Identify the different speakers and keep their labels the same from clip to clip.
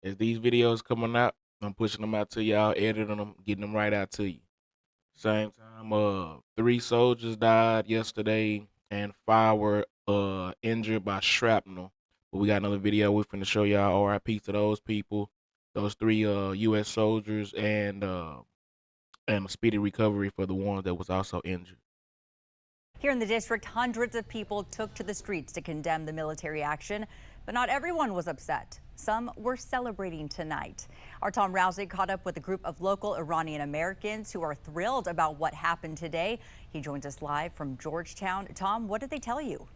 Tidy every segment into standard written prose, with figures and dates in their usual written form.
Speaker 1: As these videos coming out, I'm pushing them out to y'all, editing them, getting them right out to you. Same time, 3 soldiers died yesterday, and 5 were injured by shrapnel. But we got another video we're finna show y'all. RIP to those people, those 3 U.S. soldiers, and a speedy recovery for the one that was also injured.
Speaker 2: Here in the district, hundreds of people took to the streets to condemn the military action, but not everyone was upset. Some were celebrating tonight. Our Tom Rousey caught up with a group of local Iranian-Americans who are thrilled about what happened today. He joins us live from Georgetown. Tom, what did they tell you?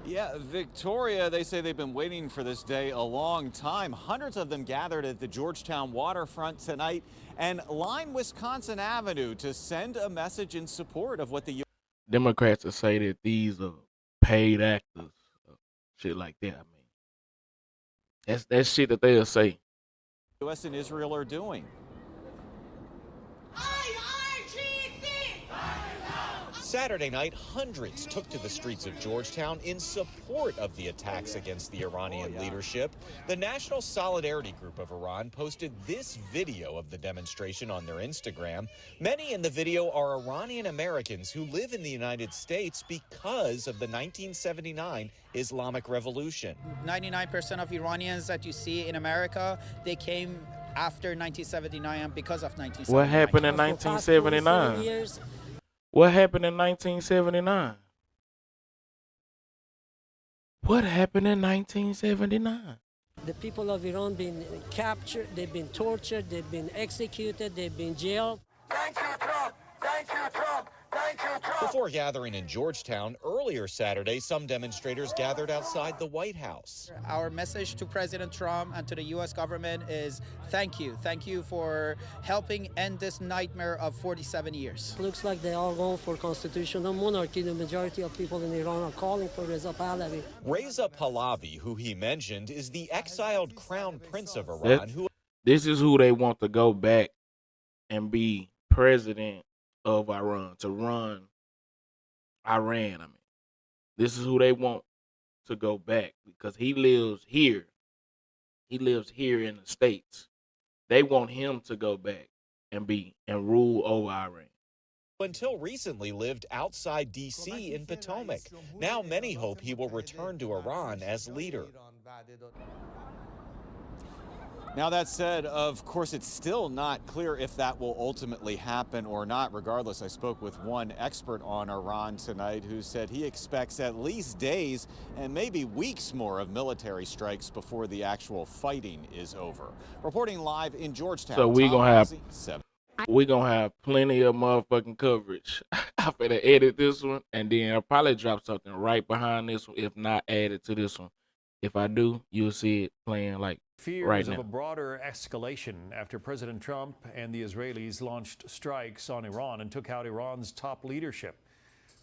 Speaker 3: Yeah, Victoria, they say they've been waiting for this day a long time. Hundreds of them gathered at the Georgetown waterfront tonight and lined Wisconsin Avenue to send a message in support of what the
Speaker 1: Democrats will say that these are paid actors, shit like that. I mean, that's shit that they'll say.
Speaker 3: U.S. and Israel are doing.
Speaker 4: Saturday night, hundreds took to the streets of Georgetown in support of the attacks against the Iranian leadership. The National Solidarity Group of Iran posted this video of the demonstration on their Instagram. Many in the video are Iranian-Americans who live in the United States because of the 1979 Islamic Revolution.
Speaker 5: 99% of Iranians that you see in America, they came after 1979 and because of 1979.
Speaker 1: What happened in 1979? What happened in 1979? What happened in 1979?
Speaker 6: The people of Iran been captured, they've been tortured, they've been executed, they've been jailed.
Speaker 4: Thank you, Trump. Thank you, Trump. Thank you, Trump. Before gathering in Georgetown earlier Saturday, some demonstrators gathered outside the White House.
Speaker 5: Our message to President Trump and to the U.S. government is thank you. Thank you for helping end this nightmare of 47 years.
Speaker 6: Looks like they are going for constitutional monarchy. The majority of people in Iran are calling for Reza Pahlavi.
Speaker 4: Reza Pahlavi, who he mentioned, is the exiled crown prince of Iran.
Speaker 1: This is who they want to go back and be president of Iran, to run Iran. I mean, this is who they want to go back because he lives here. He lives here in the States. They want him to go back and rule over Iran.
Speaker 4: Until recently lived outside D.C. in Potomac. Now many hope he will return to Iran as leader.
Speaker 3: Now, that said, of course, it's still not clear if that will ultimately happen or not. Regardless, I spoke with one expert on Iran tonight who said he expects at least days and maybe weeks more of military strikes before the actual fighting is over. Reporting live in Georgetown.
Speaker 1: So we're gonna have plenty of motherfucking coverage. I'm gonna edit this one and then I'll probably drop something right behind this one, if not added to this one. If I do, you'll see it playing like
Speaker 7: fears
Speaker 1: right now.
Speaker 7: Of a broader escalation after President Trump and the Israelis launched strikes on Iran and took out Iran's top leadership.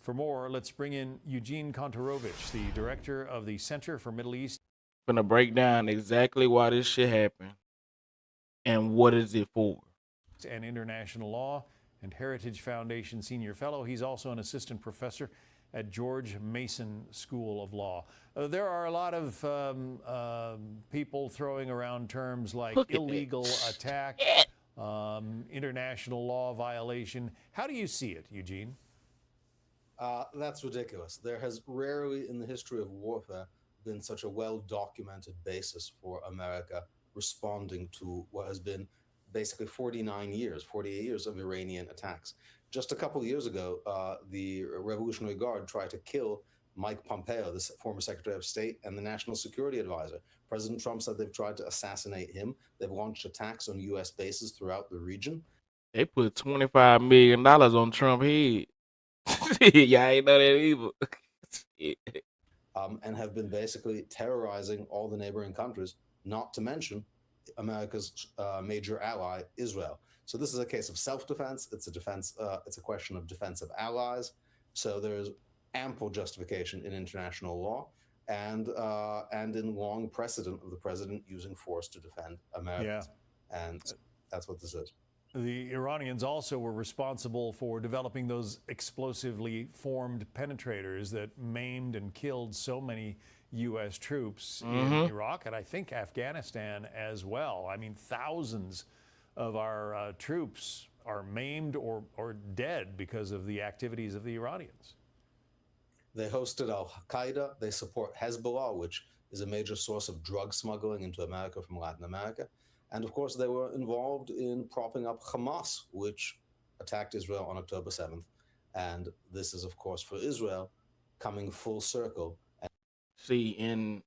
Speaker 7: For more, let's bring in Eugene Kontorovich, the director of the Center for Middle East.
Speaker 1: I'm gonna break down exactly why this shit happened and what is it for.
Speaker 7: And International Law and Heritage Foundation Senior Fellow. He's also an assistant professor at George Mason School of Law. There are a lot of people throwing around terms like illegal attack, international law violation. How do you see it, Eugene?
Speaker 8: That's ridiculous. There has rarely in the history of warfare been such a well-documented basis for America responding to what has been basically 48 years of Iranian attacks. Just a couple of years ago, the Revolutionary Guard tried to kill Mike Pompeo, the former Secretary of State and the National Security Advisor. President Trump said they've tried to assassinate him. They've launched attacks on U.S. bases throughout the region.
Speaker 1: They put $25 million on Trump's head. Y'all ain't know that either.
Speaker 8: And have been basically terrorizing all the neighboring countries, not to mention America's major ally, Israel. So this is a case of self-defense. It's a defense. It's a question of defense of allies. So there's ample justification in international law and in long precedent of the president using force to defend Americans. Yeah. And that's what this is.
Speaker 7: The Iranians also were responsible for developing those explosively formed penetrators that maimed and killed so many U.S. troops in
Speaker 1: Mm-hmm.
Speaker 7: Iraq and I think Afghanistan as well. I mean, thousands of our troops are maimed or dead because of the activities of the Iranians.
Speaker 8: They hosted Al-Qaeda. They support Hezbollah, which is a major source of drug smuggling into America from Latin America. And of course, they were involved in propping up Hamas, which attacked Israel on October 7th. And this is, of course, for Israel coming full circle.
Speaker 1: See, in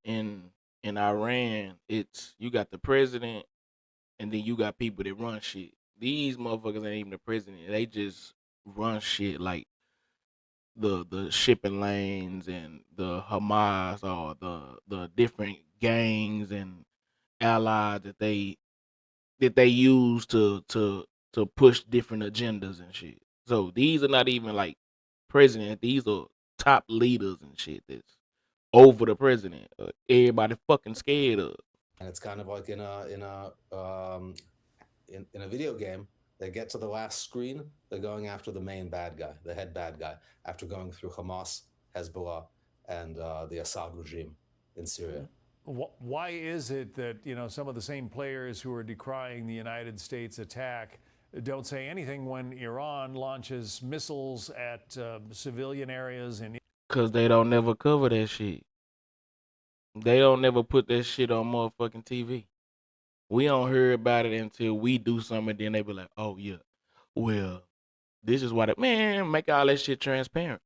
Speaker 1: Iran, it's you got the president, and then you got people that run shit. These motherfuckers ain't even the president. They just run shit like the shipping lanes and the Hamas or the different gangs and allies that they use to push different agendas and shit. So these are not even like president. These are top leaders and shit that's over the president. Everybody fucking scared of.
Speaker 8: And it's kind of like in a video game. They get to the last screen, they're going after the main bad guy, the head bad guy, after going through Hamas, Hezbollah, and the Assad regime in Syria.
Speaker 7: Why is it that, you know, some of the same players who are decrying the United States attack don't say anything when Iran launches missiles at civilian areas in?
Speaker 1: Cause they don't never cover that shit. They don't never put that shit on motherfucking TV. We don't hear about it until we do something. Then they be like, "Oh yeah, well, this is why the man make all that shit transparent."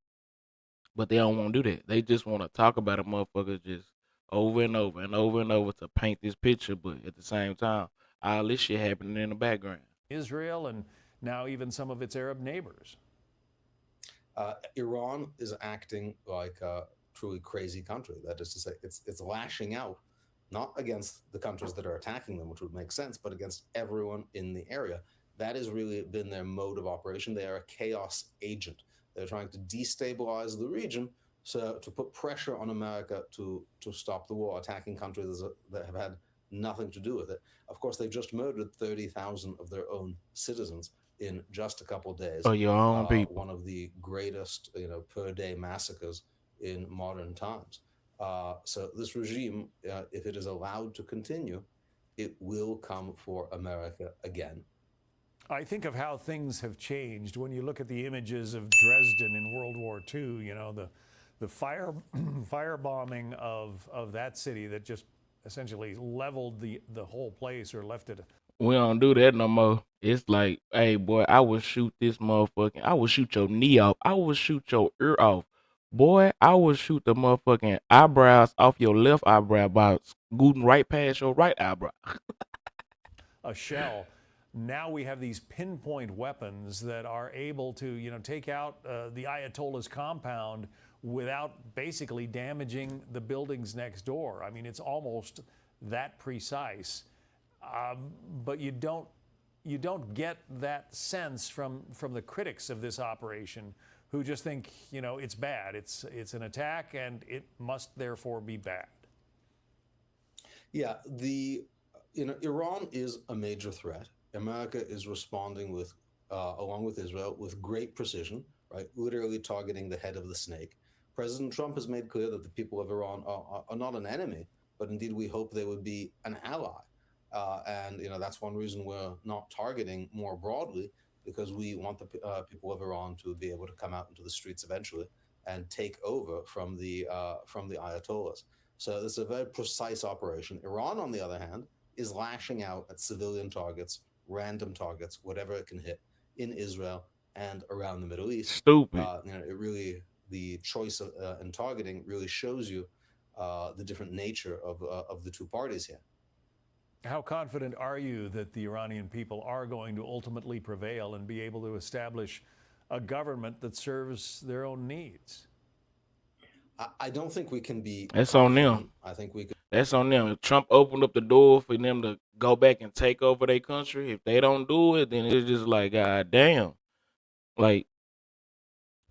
Speaker 1: But they don't want to do that. They just want to talk about a motherfucker just over and over and over and over to paint this picture. But at the same time, all this shit happening in the background.
Speaker 7: Israel and now even some of its Arab neighbors.
Speaker 8: Iran is acting like a truly crazy country. That is to say, it's lashing out, not against the countries that are attacking them, which would make sense, but against everyone in the area. That has really been their mode of operation. They are a chaos agent. They're trying to destabilize the region, so to put pressure on America to stop the war, attacking countries that have had nothing to do with it. Of course, they've just murdered 30,000 of their own citizens in just a couple of days.
Speaker 1: Oh, your own people.
Speaker 8: One of the greatest, per day massacres in modern times. So this regime, if it is allowed to continue, it will come for America again.
Speaker 7: I think of how things have changed when you look at the images of Dresden in World War II. You know, the firebombing of that city that just essentially leveled the whole place or left it.
Speaker 1: We don't do that no more. It's like, hey boy, I will shoot this motherfucking. I will shoot your knee off. I will shoot your ear off. Boy, I will shoot the motherfucking eyebrows off your left eyebrow by scooting right past your right eyebrow.
Speaker 7: A shell. Now we have these pinpoint weapons that are able to, take out the Ayatollah's compound without basically damaging the buildings next door. I mean, it's almost that precise. But you don't get that sense from the critics of this operation, who just think, it's bad. It's an attack and it must therefore be bad.
Speaker 8: Yeah, Iran is a major threat. America is responding with, along with Israel, with great precision, right? Literally targeting the head of the snake. President Trump has made clear that the people of Iran are not an enemy, but indeed we hope they would be an ally. And that's one reason we're not targeting more broadly, because we want the people of Iran to be able to come out into the streets eventually and take over from the Ayatollahs. So this is a very precise operation. Iran, on the other hand, is lashing out at civilian targets, random targets, whatever it can hit in Israel and around the Middle East.
Speaker 1: Stupid.
Speaker 8: It really, the choice and targeting really shows you the different nature of the two parties here.
Speaker 7: How confident are you that the Iranian people are going to ultimately prevail and be able to establish a government that serves their own needs?
Speaker 8: I don't think we can be.
Speaker 1: That's on them.
Speaker 8: I think we could.
Speaker 1: That's on them. If Trump opened up the door for them to go back and take over their country, if they don't do it, then it's just like, God damn. Like,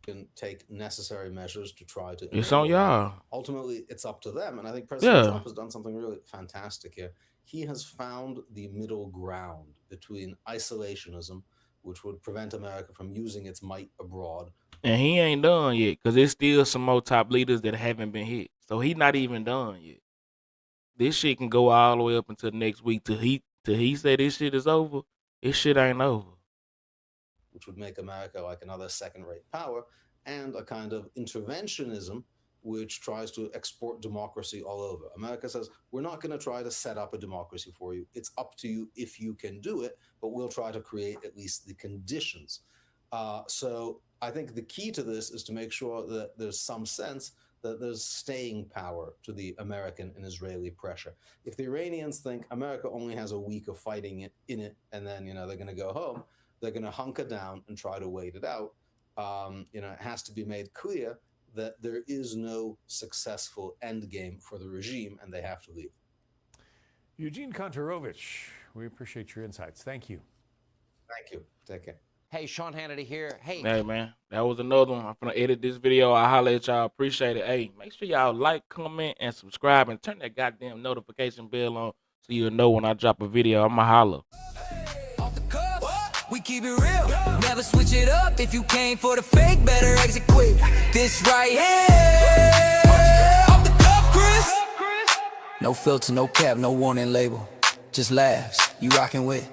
Speaker 8: can take necessary measures to try to.
Speaker 1: It's on y'all.
Speaker 8: Ultimately, it's up to them. And I think President
Speaker 1: Yeah.
Speaker 8: Trump has done something really fantastic here. He has found the middle ground between isolationism, which would prevent America from using its might abroad.
Speaker 1: And he ain't done yet, because there's still some more top leaders that haven't been hit. So he not even done yet. This shit can go all the way up until next week till he say this shit is over. This shit ain't over.
Speaker 8: Which would make America like another second-rate power, and a kind of interventionism which tries to export democracy all over. America says, we're not going to try to set up a democracy for you. It's up to you if you can do it, but we'll try to create at least the conditions. So I think the key to this is to make sure that there's some sense that there's staying power to the American and Israeli pressure. If the Iranians think America only has a week of fighting it in it, and then they're going to go home, they're going to hunker down and try to wait it out. It has to be made clear that there is no successful end game for the regime, and they have to leave.
Speaker 7: Eugene Kontorovich, we appreciate your insights. Thank you.
Speaker 8: Thank you. Take care.
Speaker 9: Hey, Sean Hannity here. Hey,
Speaker 1: man, that was another one. I'm gonna edit this video. I'll holler at y'all. Appreciate it. Hey, make sure y'all like, comment, and subscribe, and turn that goddamn notification bell on so you'll know when I drop a video. I'ma holler.
Speaker 10: We keep it real, never switch it up. If you came for the fake, better exit quick. This right here, off the cuff, Chris. No filter, no cap, no warning label. Just laughs, you rockin' with